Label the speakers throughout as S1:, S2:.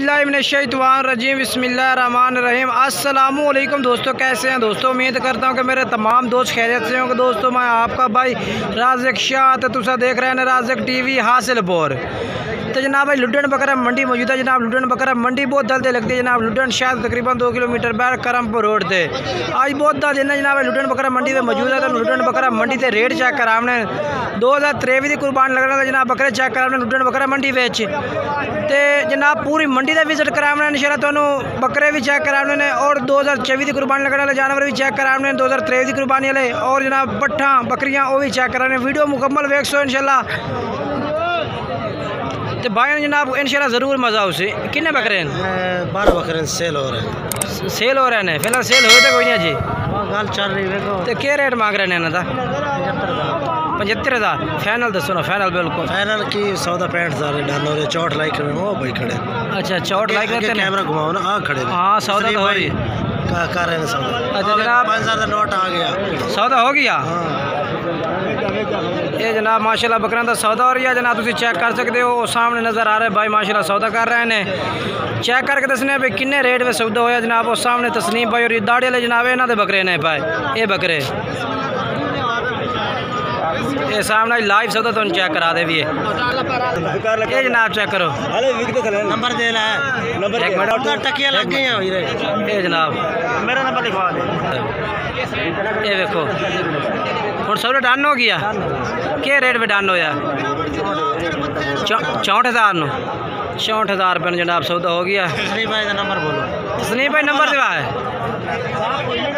S1: औज़ुबिल्लाहिमिनश्शैतानिर्रजीम बिस्मिल्लाहिर्रहमानिर्रहीम। अस्सलामुअलैकुम दोस्तों, कैसे हैं दोस्तों? उम्मीद करता हूँ कि मेरे तमाम दोस्त खैरियत से होंगे। दोस्तों मैं आपका भाई राज़िक शाह तो तुसा देख रहे हैं राज़िक टीवी हासिलपुर। तो जनाब भाई लुड्डन बकरा मंडी मौजूद है। जनाब लुड्डन बकरा मंडी बहुत जल्दी लगती है। जनाब लुड्डन शायद तकरीबन 2 किलोमीटर बाहर करमपुर रोड से आज बहुत जल्द दिन जनाब लुड्डन बकरा मंडी में मौजूद है। तो लुड्डन बकरा मंडी से रेट चेक करा हमने 2023 की कुर्बान लगना जनाब बकरे चेक करा हमने लुड्डन बकरा मंडी बेच तो जनाब पूरी मंडी का विजिट करा हमने इंशाल्लाह तुहानू बकरे भी चेक करा हमने और 2024 की कुर्बान लगने वाले जानवर भी चेक करा हमने 2023 की कुर्बानी वाले और जनाब पट्ठा बकरियाँ वो भी चेक करा हमने। वीडियो मुकम्मल वेख सो इंशाल्लाह तो भाई जनाब इंशाल्लाह ज़रूर मज़ा उसे। कितने बकरे हैं? 12 बकरे सेल हो रहे हैं। सेल हो रहे हैं फिलहाल सेल हो तो कोई नहीं जी गल चल रही है। तो क्या रेट मांग रहे हैं इन्हों का? 75,000 फाइनल दसो ना। फाइनल बिल्कुल फाइनल की 14-65,000 डालो 64 लाइक वो भाई खड़े। अच्छा 64 लाइक कैमरा घुमाओ ना। हाँ खड़े। हाँ सौदा तो हो रही कर रहे हैं सौदा। अच्छा जनाब 5,000 का नोट आ गया। सौदा हो गया। ये जनाब माशाल्लाह बकरा का सौदा हो रही है जनाब तुम चेक कर सकते हो सामने नज़र आ रहा है भाई माशाल्लाह सौदा कर रहे हैं। चेक करके दसने भाई किन्ने रेट में सौदा होया जनाब वो सामने तस्नीम भाई और ये दाड़ी वाले जनाब इन्होंने बकरे ने पाए ये बकरे ये सामने लाइव सौदा तुम चेक करा दे भी ये जनाब चेक करो नंबर दे ला नंबर टकिया लग गई ये जनाब मेरा नंबर लिखवा दे। ये देखो और सौदा डन हो गया। क्या रेट में डन होया? 64,000 नो 64,000 रुपये जनाब सौदा हो गया। तस्नीम भाई का नंबर बोलो। तस्नीम भाई नंबर दिवा है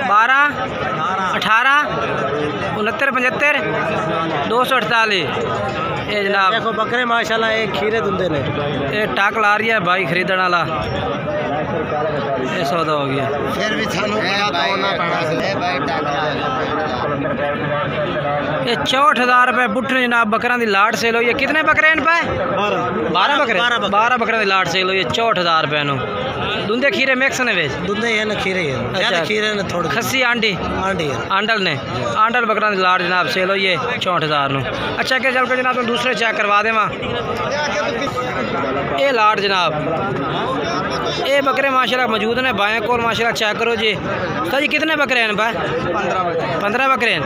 S1: 12 18 69 75 248। ये जनाब देखो बकरे माशाल्लाह एक खीरे दुंदे ने ये टाक ला रही है भाई खरीदने वाला। ये सौदा हो गया फिर भी ये 64,000 रुपये बुट्ठे जनाब बकरा की लाट सेल हुई है। कितने बकरे इन पे? 12 बकरे 12 बकरे की लाट सेल हुई है 64,000 रुपये नो। दुंदे खीरे मिक्स ने वेच दुंदे है ना खीरे है। अच्छा खीरे ने थोड़ी खस्सी आंडी आंडल ने आंडल बकरा की लाट जनाब सेल हुई है 64,000 नो। अच्छा क्या चल के जनाब तुम दूसरे चेक करवा दे वहाँ ये लाट जनाब ये बकरे माशाल्लाह मौजूद ने बाएँ को माशाल्लाह चेक करो जी। सर जी कितने बकरे हैं भाई? 15 बकरे हैं।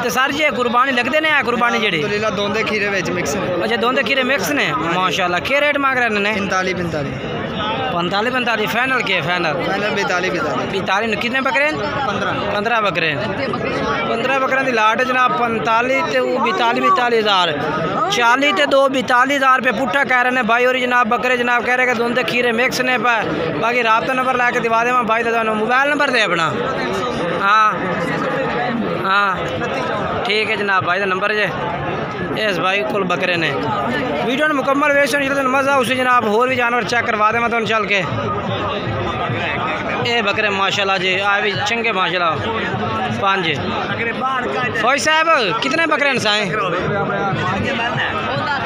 S1: तो सर जी कुर्बानी लगते ने कुर्बानी जी दोंदे खीरे मिक्स ने। अच्छा दोंदे खीरे मिक्स ने माशाल्लाह। क्या रेट मांग रहे हैं? 45 फाइनल के फाइनल 45 कितने बकरे हैं? 15 बकरे हैं। 15 बकरे की लाट जनाब 45 तो 42,000 40 तो 2 42,000 रुपये पुट्ठा कह रहे हैं भाई। और जनाब बकरे जनाब कह रहे हैं दोनों खीरे मिक्स ने पाए। बाकी राबता नंबर ला के दिवा देव भाई तो मोबाइल नंबर दे अपना। हाँ हाँ ठीक है जनाब भाई का नंबर जे इस भाई को बकरे ने वीडियो ने मुकम्मल वेस्ट मज़ा उसी जनाब होर भी जानवर चेक करवा दे मैं तो चल के। ये बकरे माशाल्लाह जी आ भी चंगे माशाल्लाह 5। फौज साहब कितने बकरे हैं साए?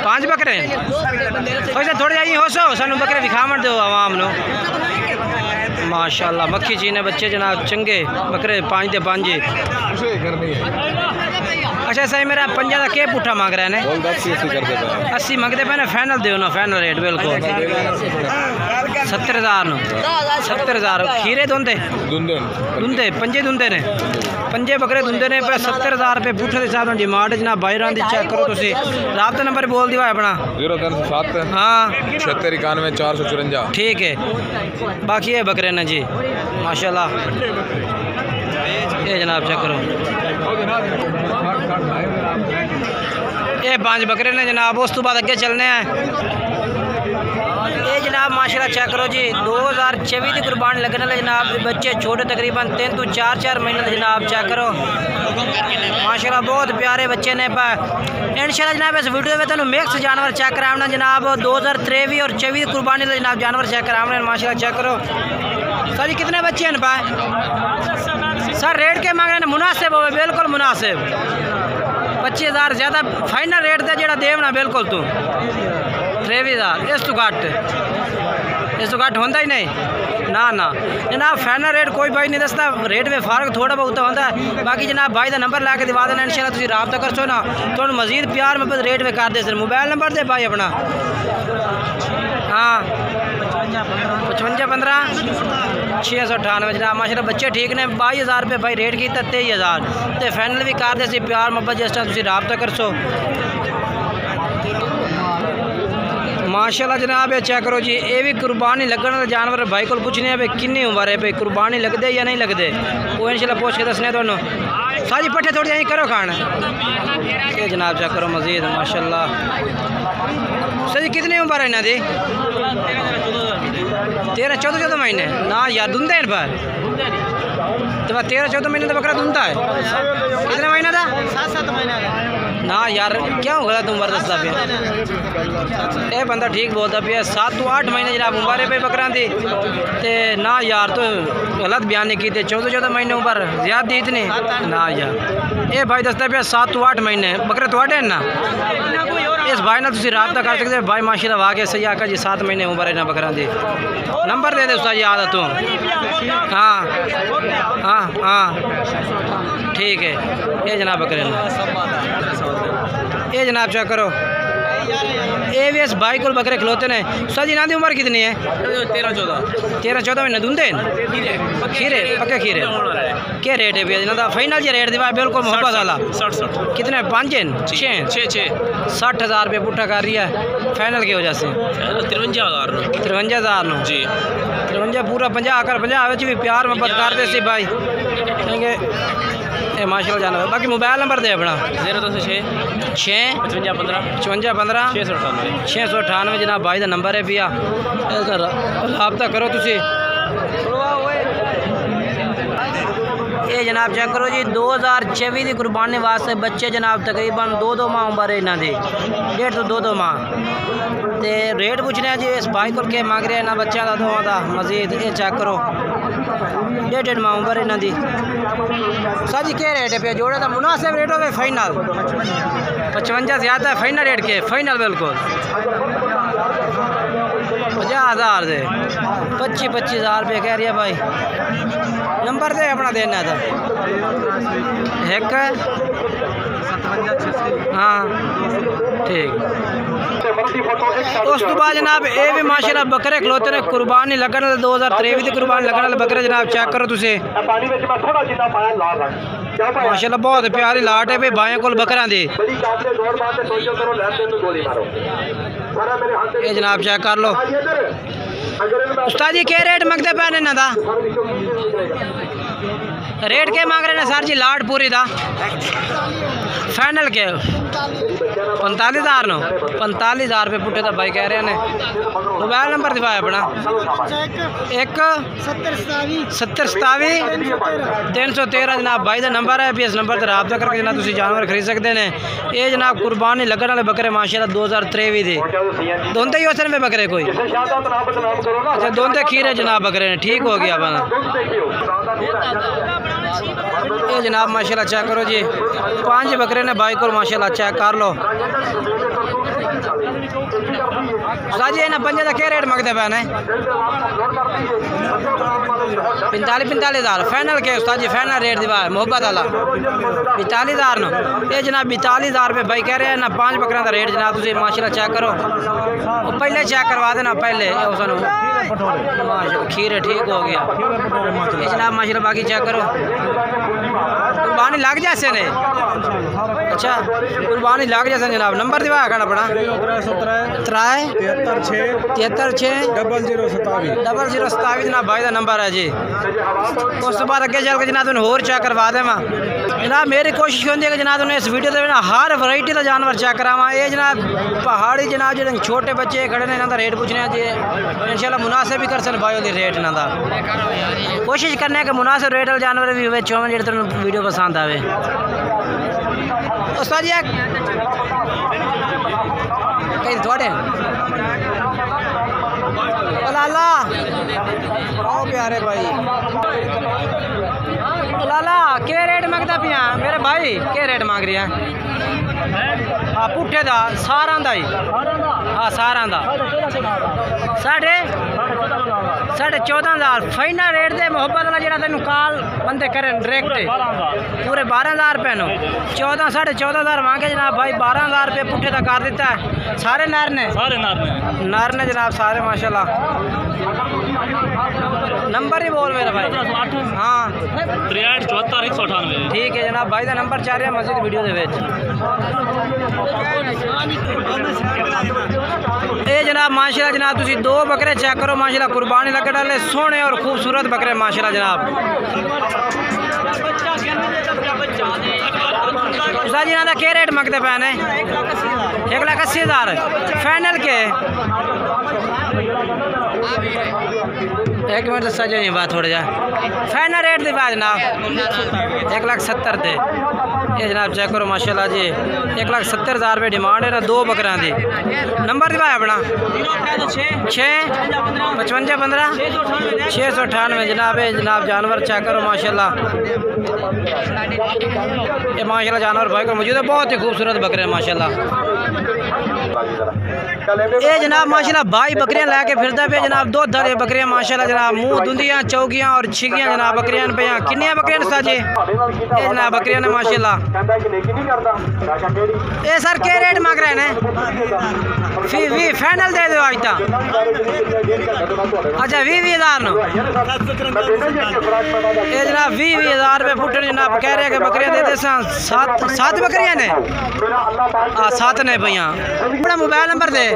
S1: 5 बकरे फौज साहब थोड़े जाइए हो सो सानू बकरे दिखावन दो आवाम नो माशाल्लाह। मक्खी चीने बच्चे जनाब चंगे बकरे 5 के 5। अच्छा सही मेरा 50 का क्या पुट्ठा मांग रहे हैं? 80 मंगते पे ना फाइनल दो ना फाइनल रेट बिल्कुल 70,000 नो 70,000 खीरे दुंदे पंजे दुंदे ने पंजे बकरे दुंदे ने 70,000 रुपये पुट्ठे के साथ डिमांड जनाब बाहर आंदी चेक करो तुसी। राबता नंबर बोल दिवा अपना 0307 हाँ 76 91 454। ठीक है बाकी ये बकरे ने जी माशाल्लाह। ये जनाब चेक करो ये 5 बकरे ने जनाब। उस तो बाद अगे चलने हैं ये जनाब माशाल्लाह चेक करो जी 2024 की कुर्बान लगने वाले जनाब बच्चे छोटे तकरीबन 3 तो 4 महीने जनाब चेक करो माशाल्लाह बहुत प्यारे बच्चे ने पाए। इंशाल्लाह जनाब इस वीडियो में तुम मिक्स जानवर चेक कराना जनाब 2023 और 24 की कुर्बानी जनाब जानवर चेक कराना माशाल्लाह चेक करो। सर जी कितने बच्चे हैं पाए? सर रेट के मांग रहे हैं मुनासिब हो बिल्कुल मुनासिब 25,000 ज़्यादा फाइनल रेट दे जो देवना बिल्कुल तू 23,000 इस तो घट होता ही नहीं ना जनाब। फाइनल रेट कोई भाई नहीं दसता रेट में फर्क थोड़ा बहुत होता है। बाकी जनाब भाई का नंबर ला के दिवा देना इंशाल्लाह तुम राबता कर सो ना तो मजीद प्यार में रेट में कर दे। सर मोबाइल नंबर दे भाई अपना। हाँ 15,698 जनाब माशाल्लाह बच्चे ठीक ने। 22,000 रुपये भाई रेट किया 23,000 तो फाइनल भी कर दे प्यार मोहब्बत जिस टाइम तुम रबता कर सो माशाल्लाह जनाब। ये चेक करो जी, ये भी कुर्बानी लगने वाले जानवर भाई को पूछने भाई किन्नी उम्र है भाई कुर्बानी लगते या नहीं लगते वो इंशाल्लाह पूछ के दसने दोनों सारी पट्ठे थोड़ी यहीं करो खाना ये जनाब चेक करो मजीद माशाल्लाह। सर जी कितनी उम्र है इन्हों की? 13-14 महीने ना यार दुंदा है पर तो 13-14 महीने तो बकरा दुंदा है। कितने महीने का? 7-7 महीने ना यार क्यों गलत उम्र दसता पे ये बंदा ठीक बोलता पे 7-8 महीने जनाब उम्र है पे बकरा दी ते ना यार तो गलत बयान नहीं की 14-14 महीने उम्र ज्यादा दी इतनी ना यार ये भाई दसता पे 7-8 महीने बकरे थोड़े ना इस भाई ना तुम रबता कर सकते भाई माशाल्लाह वाकई सही आका जी 7 महीने उम्र है ना बकरा दी। नंबर दे दे उसका याद है तू? हाँ हाँ हाँ ठीक है ये जनाब बकरे ये जनाब चेक करो ये भी इस भाई को बकरे खिलोते ने। सर जी इन्हों की उम्र कितनी है? 13-14 महीने दुंदे खीरे पक्के खीरे क्या रेट है भैया इन्हों फाइनल जी रेट दिवा बिल्कुल मोहब्बत वाला? 60 कितने 5 60,000 रुपये पुट्ठा कर रही है फाइनल की वजह से 53,000 जी 53 पूरा 50 कर 50 भी प्यार मोहब्बत करते सी भाई ये माशाल्लाह जाना। बाकी मोबाइल नंबर दे अपना 026-55-698 जनाब भाई का नंबर है भैया रबता करो तुसी। ये जनाब चेक करो जी 2024 की कुर्बानी वास्ते बच्चे जनाब तकरीबन 2-2 माह उम्र है इन्हों की 1.5 से 2-2 माह ते रेट पूछने जी इस भाई को के मांग रहे हैं बच्चों का दोवां का मजीद ये चेक करो 1.5 माह उम्र इन्हों की। सर जी क्या रेट है पे जोड़े का मुनासिब रेट हो फाइनल 55 ज़्यादा है फाइनल रेट के फाइनल बिल्कुल 50,000 से 25,000 रुपये कह रही है भाई। नंबर दे अपना देना था एक हाँ ठीक। उस तो बाद जनाब ये भी माशाल्लाह बकरे खलोते ने कुर्बानी लगने 2023 की कुर्बानी लगने वाले बकरे जनाब चेक करो तुसे माशाल्लाह बहुत प्यारी लाट है भाई भाइयों को बकरा दी ये जनाब चेक कर लो। उस्ताद जी क्या रेट मंगते पे इन्हों का? रेट क्या मांग रहे हैं सर जी लाट पूरी का फाइनल के 45,000 रुपये पुट्ठे का भाई कह रहे हैं। मोबाइल नंबर दिखाया अपना 1-70-27-313 जनाब भाई का नंबर है भी इस नंबर पर रबता करके जनाब तुम जानवर खरीद सकते हैं। ये जनाब कुर्बानी लगने वाले बकरे माशाल्लाह 2023 के दोनों ही होते हैं बकरे कोई अच्छा दोनों खीरे जनाब बकरे ने ठीक हो गया बना ये जनाब माशाल्लाह चेक करो जी 5 बकरे ने भाई को माशाल्लाह चेक कर लो। जी इन्हें 5 का क्या रेट मंगते पे ने? 45,000 फाइनल के उस्ताद जी फाइनल रेट दिवा मोहब्बत वाला 45,000 नो ये जनाब 42,000 रुपये भाई कह रहे हैं ना 5 बकरा का रेट जनाब तुम माशाल्लाह चेक करो पहले चेक करवा देना पहले माशाल्लाह खीरे ठीक हो गया ये जनाब माशाल्लाह बाकी चेक करो कुर्बानी लग जैसे ने अच्छा कुर्बानी लग जैसे जनाब। नंबर दिवा कर अपना 73-6-0027 जनाब भाई का नंबर है जी। उस तो बाद अगे चल के जनाब तुम होर चेक करवा देव जनाब मेरी कोशिश होती है कि जनाब तुम इस वीडियो से हर वैरायटी का जानवर चेक करावा। ये जनाब पहाड़ी जनाब जो छोटे बच्चे खड़े ने इन्हों का रेट पूछने जी इंशाल्लाह मुनासिब भी कर सकते भाई वो रेट इन्हों का कोशिश करने कि मुनासिब रेट वाले जानवर भी हो जो तुम वीडियो पसंद आए। उस्ताद जी कहीं थोड़े लाला आओ प्यारे भाई लाला क्या रेट मंगता पिया मेरे भाई क्या रेट मांग रही है? हाँ पुट्ठे का सारा ही हाँ सारा का 14,000 फाइनल रेट दे मोहब्बत वाला जो तेन कॉल बंदे करें डायरेक्ट पूरे 12,000 रुपये 14,500 मांगे जनाब भाई 12,000 रुपये पुट्ठे का कर दिता है। सारे नर ने जनाब सारे माशाल्लाह नंबर ही बोल मेरा भाई। हाँ
S2: 63 74 198।
S1: ठीक है जनाब भाई का नंबर चाह रहा मस्जिद वीडियो के ये जनाब माशाल्लाह जनाब तुसी दो बकरे चेक करो माशाल्लाह कुर्बानी लगे डाले सोने और खूबसूरत बकरे माशाल्लाह जनाब। उस्ताद जी ना क्या रेट मंगते पे ने? 1,80,000 फाइनल के? एक मिनट सजे नहीं बात थोड़ा जा फाइनल रेट दी बात जनाब 1,70,000 दे। ये जनाब चेक करो माशाल्लाह जी 1,70,000 रुपये डिमांड है ना दो बकरा दी। नंबर दिवा अपना 65515 698 जनाब। जनाब जानवर चेक करो माशाल्लाह ये माशाल्लाह जानवर भाई को मौजूद है बहुत ही खूबसूरत बकरे हैं माशाल्लाह। ये जनाब माशाल्लाह भाई बकरियां लेके फिरदा पे जनाब दो धरे बकरियां माशाल्लाह जनाब मुंह दुंदियां चौकियां और छिगियां जनाब बकरियां पे किन्नियां बकरियां साजे ये जनाब बकरियां ने माशाल्लाह। ये सर क्या रेट मांग रहे हैं? फी फाइनल दे दो आज तक। अच्छा 20,000 नो ये जनाब 20,000 रुपये फुट जनाब कह रहे हैं कि बकरियां दे दे सात बकरियां ने 7 ने भैया अपना मोबाइल नंबर दे।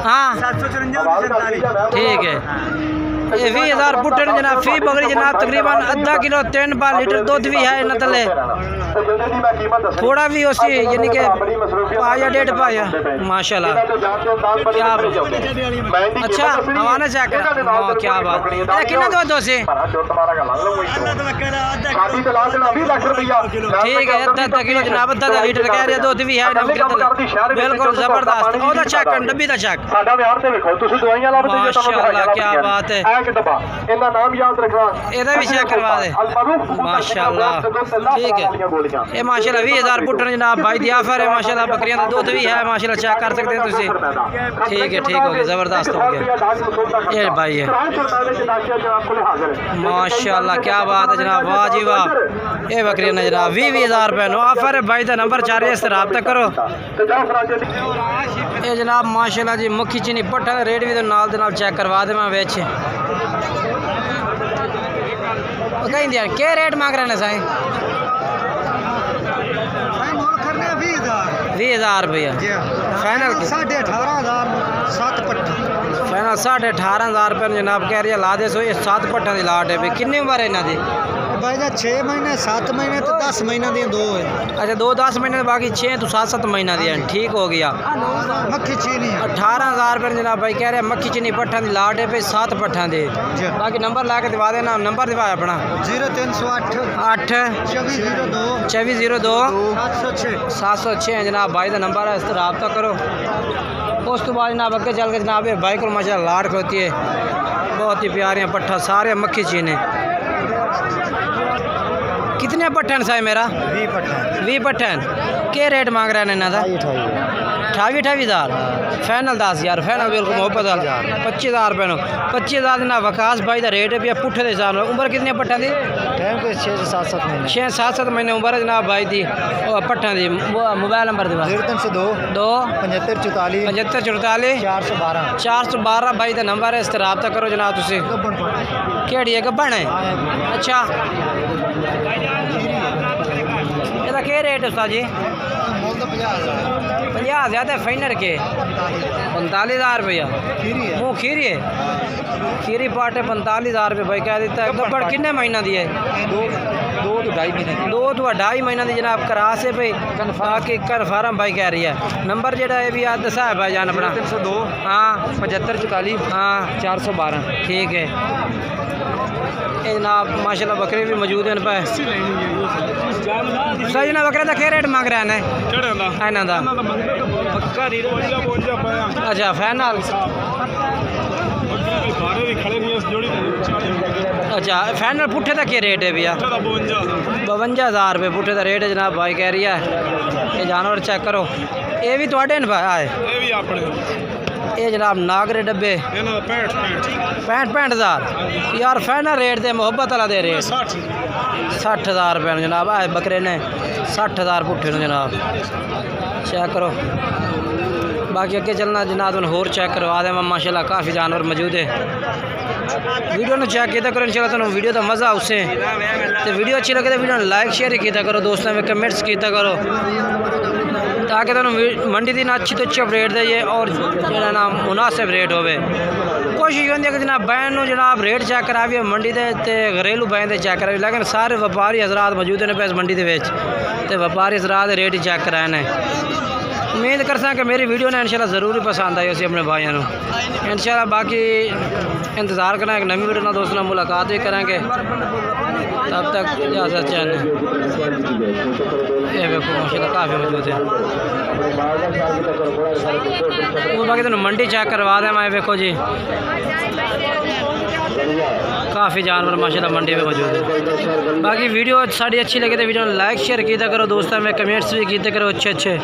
S1: हाँ ठीक है ये 20,000 फुट जनाब फी बकरी जनाब तकरीबन आधा किलो 3 लीटर दूध भी है न तले थोड़ा भी उसी यानी कि पाया 1.5 पाया माशाल्लाह। क्या अच्छा हवाना चेक कर क्या बात कितना दूध दो से ठीक है आधा किलो जनाब आधा लीटर कह रहे दूध भी है बिल्कुल जबरदस्त ओदा चेक कर डब्बी दा चेक माशाल्लाह क्या बात है ਇਹਦਾ भी चेक करवा दे माशाल्लाह। ठीक है ये माशाल्लाह 20,000 फुट जनाब भाई दी ऑफर है माशाल्लाह बकरियां का दूध भी है माशाल्लाह चेक कर सकते हैं तुसी। ठीक है ठीक हो गया जबरदस्त हो गया ये भाई है माशाल्लाह क्या बात है जनाब वाह जी वाह। ये बकरियां ने जनाब 20,000 रुपये नो ऑफर है भाई का नंबर 4 से रब्ता करो। ये जनाब माशाल्लाह जी मक्खी चीनी पट्ठा रेट भी तो नाल जनाब चेक करवा दे मैं बेच कहीं दिया क्या रेट मांग रहे हैं साईं? 20,000 रुपया फाइनल 18,500 7 पट्ठा फाइनल 18,500 रुपये जनाब कह रही है ला दे सो ये 7 पट्ठा की लाट है भाई कितनी उम्र है इन्हों की? भाई 6 महीने 7 महीने तो 10 महीने दी दो है। अच्छा 2-10 महीने बाकी 6 तो 7-7 महीना दी है ठीक हो गया। मक्खी चीनी 18,000 रुपये जनाब भाई कह रहे हैं मक्खी चीनी पट्ठा की लाट है भाई 7 पट्ठा दे। बाकी नंबर ला के दिवा देना नंबर दिवा अपना 0308 2402 706 जनाब भाई का नंबर है इस तरह रब्ता करो। उस तो बाद जनाब अगे चल के जनाब भाई को माशाल्लाह लाट होती है बहुत ही प्यारियाँ पट्ठा सारे मक्खी चीने। कितने पट्ठन साहब मेरा 20 पट्ठन क्या रेट मांग रहे हैं इन्हों का? 28,000 फाइनल 10,000 फाइनल बिल्कुल मोहब्बत 25,000 रुपये 25,000 ना वकास भाई का रेट है भी पुट्ठे के हिसाब से। उम्र कितनी पट्ठा की? 6-7 महीने उम्र है जनाब भाई की पट्ठा की। मोबाइल नंबर दे 2 75 44 412 भाई का नंबर है इस तरह रब्ता करो जनाब तुसी। केड़ी है गब्बन है? अच्छा इसका क्या रेट है उस्ताद जी? 50,000 फाइनल के 45,000 रुपया मुँह खीरी है खीरी पाट है 45,000 रुपये भाई कह देता है। गब्बड़ कितने महीना दी है? 2 तो 2.5 महीना दी जनाब करा से भाई बाकी कन्फर्म भाई कह रही है। नंबर जेड़ा है भी याद दसा है भाई जान अपना 302 हाँ 75 44 हाँ 412 ठीक है। ये जनाब माशाल्लाह बकरे भी मौजूद हैं पे सही ना बकरे का क्या रेट मांग रहे हैं इन्हों का? अच्छा फाइनल अच्छा फाइनल पुट्ठे का क्या रेट है भैया? 52,000 रुपये पुट्ठे का रेट है जनाब भाई कह रही है। ये जानवर चेक करो ये भी थोड़े आए ये जनाब नागरे डब्बे 65,000 यार फाइनल रेट दे मोहब्बत वाला दे रेट 60,000 रुपये जनाब आए बकरे ने 60,000 पुट्ठे जनाब चेक करो बाकी अगे चलना जनाब तुम होर चेक करवा दें माशाल्लाह काफ़ी जानवर मौजूद है। वीडियो में चेक किया करो इंशाल्लाह तुम वीडियो का मज़ा उससे तो वीडियो अच्छी लगे तो वीडियो लाइक शेयर किया करो दोस्तों में कमेंट्स किया करो ताकि तुम मंडी दिन अच्छी तो अच्छी रेट दे और जो ना मुनासिब रेट होवे। कोशिश होती है कि जनाब बैन जनाब रेट चेक कराइए मंडी के घरेलू बैन से चेक कराइए लेकिन सारे व्यापारी हजरात मौजूद ने इस मंडी के तो व्यापारी हजरात रेट ही चेक कराए ने। उम्मीद कर कि मेरी वीडियो ने इंशाल्लाह ज़रूर ही पसंद आई उसी अपने भाइयों को इंशाल्लाह। बाकी इंतज़ार करना एक नवी वीडियो ना दोस्तों में मुलाकात भी करेंगे तब तक इजाज़त चाहने ये देखो माशाल्लाह काफ़ी मौजूद है। वो बाकी तुम मंडी चेक करवा दें मैं देखो जी काफ़ी जानवर माशाल्लाह मंडी में मौजूद है। बाकी वीडियो साड़ी अच्छी लगे तो वीडियो लाइक शेयर किया करो दोस्तों में कमेंट्स भी किए करो अच्छे।